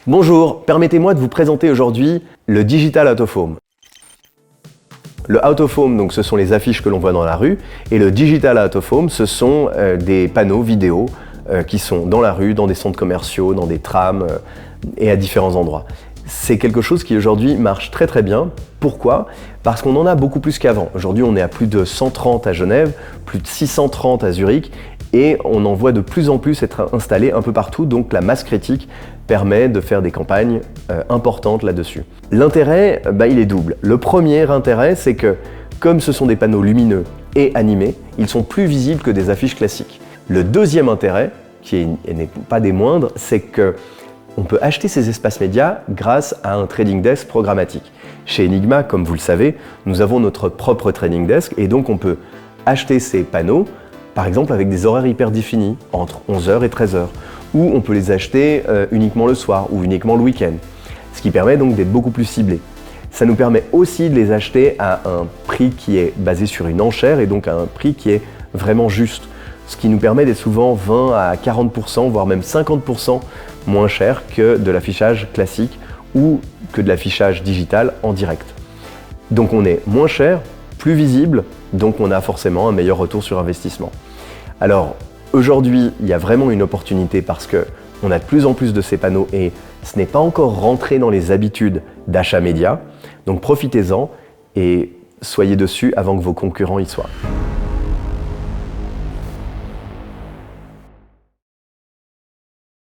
Bonjour, permettez-moi de vous présenter aujourd'hui le Digital Out of Home. Le Out of Home, donc, ce sont les affiches que l'on voit dans la rue, et le Digital Out of Home, ce sont des panneaux vidéo qui sont dans la rue, dans des centres commerciaux, dans des trams et à différents endroits. C'est quelque chose qui aujourd'hui marche très très bien. Pourquoi? Parce qu'on en a beaucoup plus qu'avant. Aujourd'hui, on est à plus de 130 à Genève, plus de 630 à Zurich, et on en voit de plus en plus être installé un peu partout, donc la masse critique permet de faire des campagnes importantes là-dessus. L'intérêt, il est double. Le premier intérêt, c'est que comme ce sont des panneaux lumineux et animés, ils sont plus visibles que des affiches classiques. Le deuxième intérêt, qui n'est pas des moindres, c'est que on peut acheter ces espaces médias grâce à un trading desk programmatique. Chez Enigma, comme vous le savez, nous avons notre propre trading desk et donc on peut acheter ces panneaux, par exemple avec des horaires hyper définis, entre 11h et 13h, ou on peut les acheter uniquement le soir ou uniquement le week-end, ce qui permet donc d'être beaucoup plus ciblé. Ça nous permet aussi de les acheter à un prix qui est basé sur une enchère et donc à un prix qui est vraiment juste, ce qui nous permet d'être souvent 20 à 40%, voire même 50% moins cher que de l'affichage classique ou que de l'affichage digital en direct. Donc on est moins cher, plus visible, donc on a forcément un meilleur retour sur investissement. Alors aujourd'hui, il y a vraiment une opportunité parce qu'on a de plus en plus de ces panneaux et ce n'est pas encore rentré dans les habitudes d'achat média. Donc profitez-en et soyez dessus avant que vos concurrents y soient.